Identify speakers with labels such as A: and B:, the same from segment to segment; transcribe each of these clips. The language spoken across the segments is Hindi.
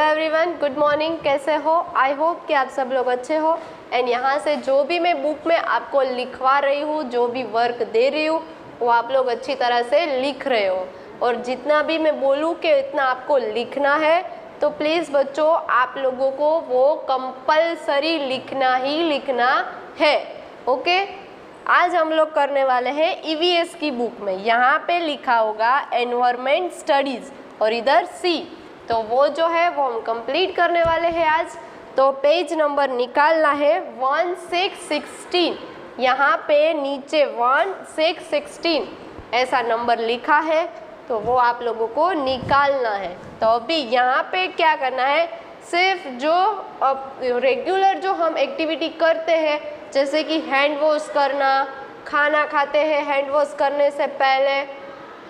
A: Hello everyone, good morning. कैसे हो? आई होप कि आप सब लोग अच्छे हो। एंड यहाँ से जो भी मैं बुक में आपको लिखवा रही हूँ, जो भी वर्क दे रही हूँ, वो आप लोग अच्छी तरह से लिख रहे हो। और जितना भी मैं बोलूँ कि इतना आपको लिखना है, तो प्लीज़ बच्चों आप लोगों को वो कंपलसरी लिखना ही लिखना है। ओके, आज हम लोग करने वाले हैं ईवीएस की बुक में। यहाँ पे लिखा होगा एनवायरमेंट स्टडीज़ और इधर सी, तो वो जो है वो हम कंप्लीट करने वाले हैं आज। तो पेज नंबर निकालना है 1616। यहाँ पे नीचे 1616 ऐसा नंबर लिखा है, तो वो आप लोगों को निकालना है। तो अभी यहाँ पे क्या करना है, सिर्फ जो रेगुलर जो हम एक्टिविटी करते हैं, जैसे कि हैंड वॉश करना, खाना खाते हैं हैंड वॉश करने से पहले,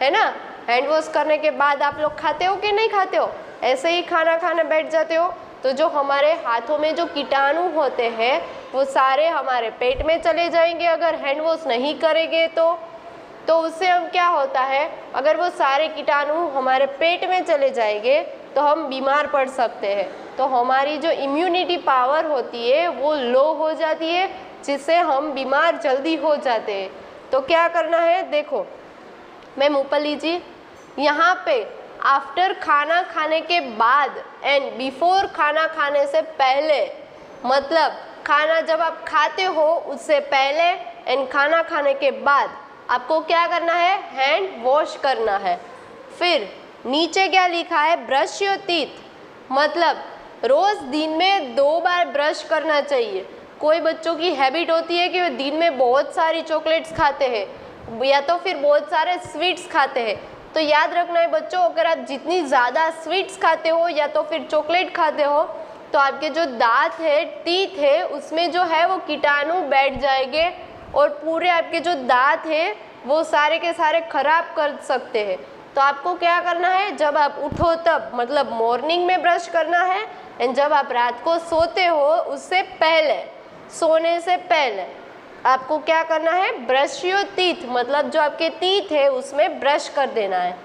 A: है ना। हैंड वॉश करने के बाद आप लोग खाते हो कि नहीं खाते हो? ऐसे ही खाना खाने बैठ जाते हो, तो जो हमारे हाथों में जो कीटाणु होते हैं वो सारे हमारे पेट में चले जाएंगे अगर हैंड वॉश नहीं करेंगे तो उससे हम क्या होता है, अगर वो सारे कीटाणु हमारे पेट में चले जाएंगे तो हम बीमार पड़ सकते हैं। तो हमारी जो इम्यूनिटी पावर होती है वो लो हो जाती है, जिससे हम बीमार जल्दी हो जाते हैं। तो क्या करना है, देखो मैम ऊपर लीजिए। यहाँ पे आफ्टर खाना खाने के बाद एंड बिफोर खाना खाने से पहले, मतलब खाना जब आप खाते हो उससे पहले एंड खाना खाने के बाद आपको क्या करना है, हैंड वॉश करना है। फिर नीचे क्या लिखा है, ब्रश योर टीथ, मतलब रोज़ दिन में 2 बार ब्रश करना चाहिए। कोई बच्चों की हैबिट होती है कि वो दिन में बहुत सारी चॉकलेट्स खाते हैं या तो फिर बहुत सारे स्वीट्स खाते हैं। तो याद रखना है बच्चों, अगर आप जितनी ज़्यादा स्वीट्स खाते हो या तो फिर चॉकलेट खाते हो, तो आपके जो दांत है, टीथ है, उसमें जो है वो कीटाणु बैठ जाएंगे और पूरे आपके जो दांत है वो सारे के सारे खराब कर सकते हैं। तो आपको क्या करना है, जब आप उठो तब, मतलब मॉर्निंग में ब्रश करना है, एंड जब आप रात को सोते हो उससे पहले, सोने से पहले आपको क्या करना है, ब्रश योर टीथ, मतलब जो आपके टीथ है उसमें ब्रश कर देना है।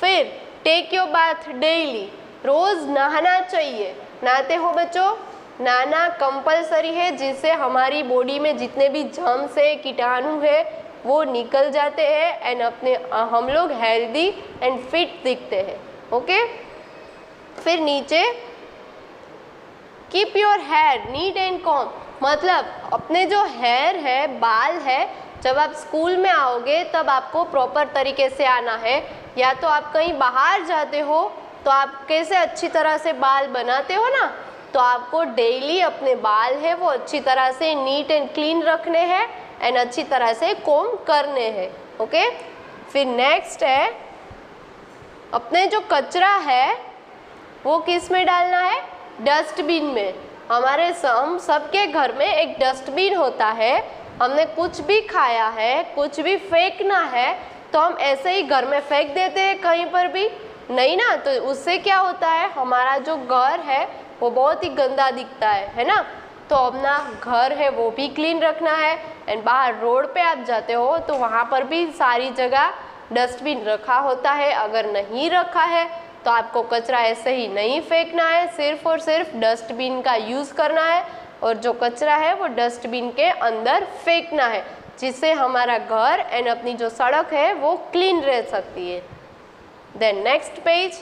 A: फिर टेक योर बाथ डेली, रोज़ नहाना चाहिए। नहाते हो बच्चों? नहाना कंपलसरी है, जिससे हमारी बॉडी में जितने भी जर्म्स है, कीटाणु है, वो निकल जाते हैं एंड हम लोग हेल्दी एंड फिट दिखते हैं। ओके, फिर नीचे keep your hair neat and comb, मतलब अपने जो हेयर है, बाल है, जब आप स्कूल में आओगे तब आपको प्रॉपर तरीके से आना है। या तो आप कहीं बाहर जाते हो तो आप कैसे अच्छी तरह से बाल बनाते हो ना, तो आपको डेली अपने बाल है वो अच्छी तरह से नीट एंड क्लीन रखने हैं एंड अच्छी तरह से कोम करने हैं। ओके, फिर नेक्स्ट है, अपने जो कचरा है वो किस में डालना है, डस्टबिन में। हम सबके घर में एक डस्टबिन होता है। हमने कुछ भी खाया है, कुछ भी फेंकना है, तो हम ऐसे ही घर में फेंक देते हैं कहीं पर भी नहीं ना, तो उससे क्या होता है, हमारा जो घर है वो बहुत ही गंदा दिखता है ना। तो अपना घर है वो भी क्लीन रखना है एंड बाहर रोड पे आप जाते हो तो वहाँ पर भी सारी जगह डस्टबिन रखा होता है। अगर नहीं रखा है तो आपको कचरा ऐसे ही नहीं फेंकना है, सिर्फ और सिर्फ डस्टबिन का यूज़ करना है और जो कचरा है वो डस्टबिन के अंदर फेंकना है, जिससे हमारा घर एंड अपनी जो सड़क है वो क्लीन रह सकती है। देन नेक्स्ट पेज,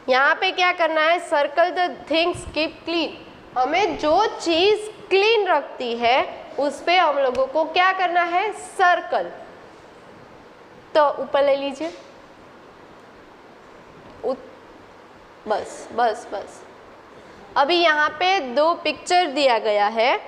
A: यहाँ पे क्या करना है, circle the things keep clean. हमें जो चीज़ क्लीन रखती है उस पे हम लोगों को क्या करना है, सर्कल। तो ऊपर ले लीजिए, बस बस बस। अभी यहाँ पे 2 पिक्चर दिया गया है,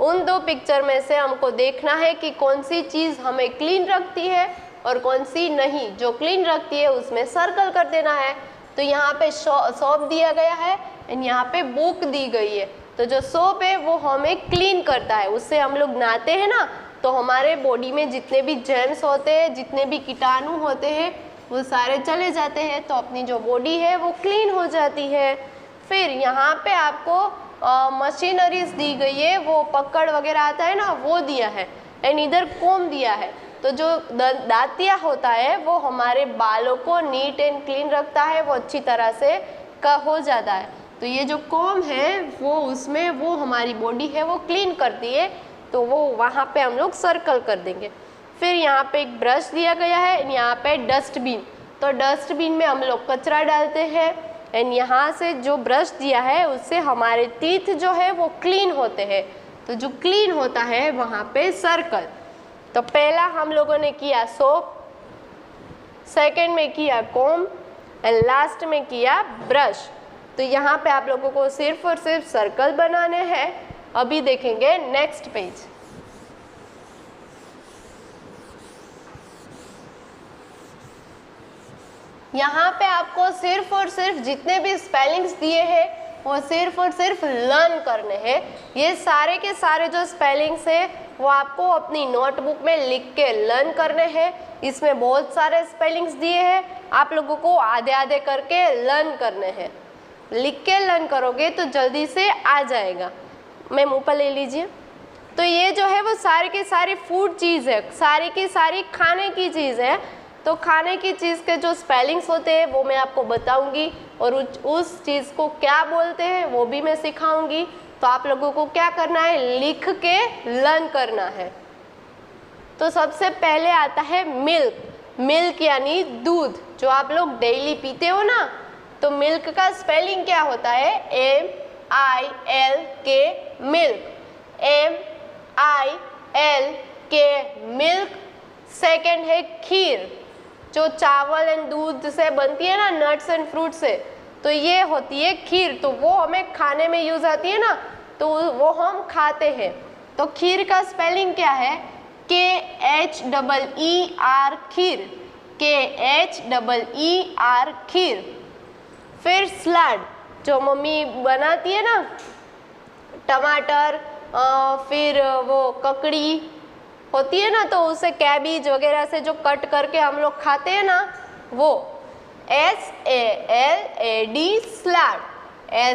A: उन 2 पिक्चर में से हमको देखना है कि कौन सी चीज़ हमें क्लीन रखती है और कौन सी नहीं। जो क्लीन रखती है उसमें सर्कल कर देना है। तो यहाँ पे सोप दिया गया है एंड यहाँ पे बुक दी गई है। तो जो सोप है वो हमें क्लीन करता है, उससे हम लोग नहाते हैं ना, तो हमारे बॉडी में जितने भी जर्म्स होते हैं, जितने भी कीटाणु होते हैं, वो सारे चले जाते हैं, तो अपनी जो बॉडी है वो क्लीन हो जाती है। फिर यहाँ पे आपको मशीनरीज दी गई है, वो पकड़ वगैरह आता है ना, वो दिया है एंड इधर कोम दिया है। तो जो दांतिया होता है वो हमारे बालों को नीट एंड क्लीन रखता है, वो अच्छी तरह से हो जाता है। तो ये जो कॉम्ब है वो उसमें वो हमारी बॉडी है वो क्लीन करती है, तो वो वहाँ पे हम लोग सर्कल कर देंगे। फिर यहाँ पे एक ब्रश दिया गया है, यहाँ पे डस्टबिन, तो डस्टबिन में हम लोग कचरा डालते हैं एंड यहाँ से जो ब्रश दिया है उससे हमारे टीथ जो है वो क्लीन होते हैं। तो जो क्लीन होता है वहाँ पे सर्कल। तो पहला हम लोगों ने किया सोप, सेकंड में किया कॉम्ब एंड लास्ट में किया ब्रश। तो यहाँ पे आप लोगों को सिर्फ और सिर्फ सर्कल बनाने हैं। अभी देखेंगे नेक्स्ट पेज। यहाँ पे आपको सिर्फ और सिर्फ जितने भी स्पेलिंग्स दिए हैं वो सिर्फ और सिर्फ लर्न करने हैं। ये सारे के सारे जो स्पेलिंग्स है वो आपको अपनी नोटबुक में लिख के लर्न करने हैं। इसमें बहुत सारे स्पेलिंग्स दिए हैं, आप लोगों को आधे आधे करके लर्न करने हैं। लिख के लर्न करोगे तो जल्दी से आ जाएगा। मैम ऊपर ले लीजिए। तो ये जो है वो सारी की सारी फूड चीज़ है, सारी की सारी खाने की चीज़ है। तो खाने की चीज़ के जो स्पेलिंग्स होते हैं वो मैं आपको बताऊंगी और उस चीज़ को क्या बोलते हैं वो भी मैं सिखाऊंगी। तो आप लोगों को क्या करना है, लिख के लर्न करना है। तो सबसे पहले आता है मिल्क। मिल्क यानी दूध, जो आप लोग डेली पीते हो ना। तो मिल्क का स्पेलिंग क्या होता है, MILK milk, MILK milk. Second है खीर, जो चावल एंड दूध से बनती है ना, नट्स एंड फ्रूट से, तो ये होती है खीर। तो वो हमें खाने में यूज आती है ना, तो वो हम खाते हैं। तो खीर का स्पेलिंग क्या है, KHEER खीर, KHEER खीर। फिर सलाद, जो मम्मी बनाती है ना, टमाटर फिर वो ककड़ी होती है ना, तो उसे कैबेज वगैरह से जो कट करके हम लोग खाते हैं ना, वो SALAD सलाद,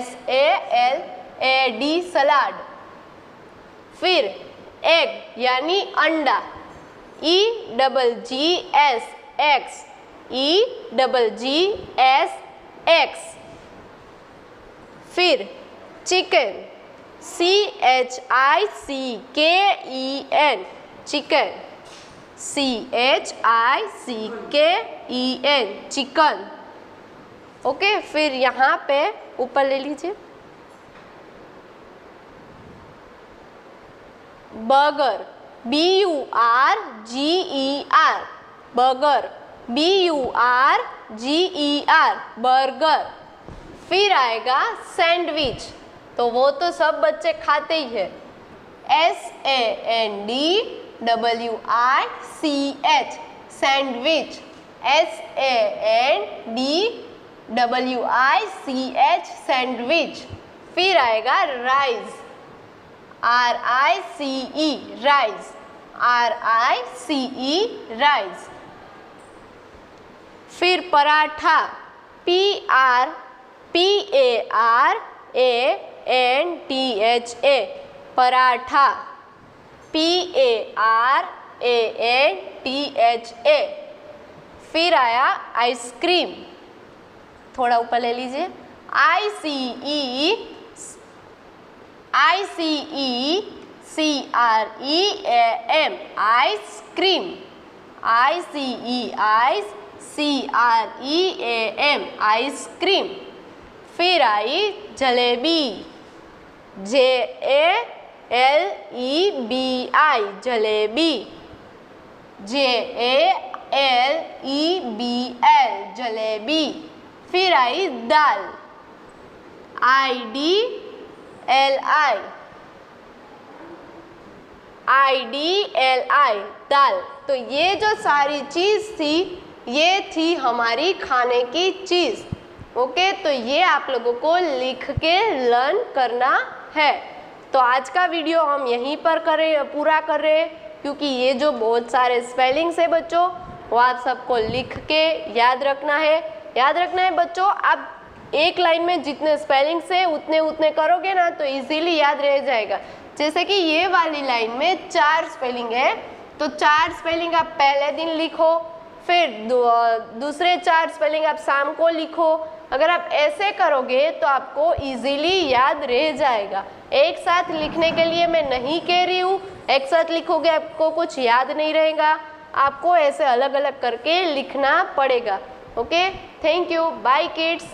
A: SALAD सलाद। फिर एग यानी अंडा, EGGS एक्स, EGGS एक्स। फिर chicken, CHICKEN chicken, CHICKEN chicken. Okay, फिर यहाँ पे ऊपर ले लीजिए burger, BURGER burger, BURGER burger. फिर आएगा सैंडविच, तो वो तो सब बच्चे खाते ही है, SANDWICH सैंडविच, SANDWICH सैंडविच। फिर आएगा rice, RICE rice, RICE rice. फिर पराठा, PARANTHA पराठा, PARANTHA। फिर आया आइसक्रीम, थोड़ा ऊपर ले लीजिए, ICECREAM आइसक्रीम, ICECREAM आइसक्रीम। फिर आई जलेबी, JALEBI जलेबी, JALEBL जलेबी। फिर आई दाल, IDLI दाल। तो ये जो सारी चीज़ थी ये थी हमारी खाने की चीज़। ओके, तो ये आप लोगों को लिख के लर्न करना है। तो आज का वीडियो हम यहीं पर पूरा कर रहे हैं, क्योंकि ये जो बहुत सारे स्पेलिंग्स है बच्चों वो आप सबको लिख के याद रखना है। याद रखना है बच्चों, आप एक लाइन में जितने स्पेलिंग्स है उतने करोगे ना तो इजीली याद रह जाएगा। जैसे कि ये वाली लाइन में 4 स्पेलिंग है, तो 4 स्पेलिंग आप पहले दिन लिखो, फिर दूसरे 4 स्पेलिंग आप शाम को लिखो। अगर आप ऐसे करोगे तो आपको इजीली याद रह जाएगा। एक साथ लिखने के लिए मैं नहीं कह रही हूँ, एक साथ लिखोगे आपको कुछ याद नहीं रहेगा, आपको ऐसे अलग अलग करके लिखना पड़ेगा। Okay, thank you, bye kids.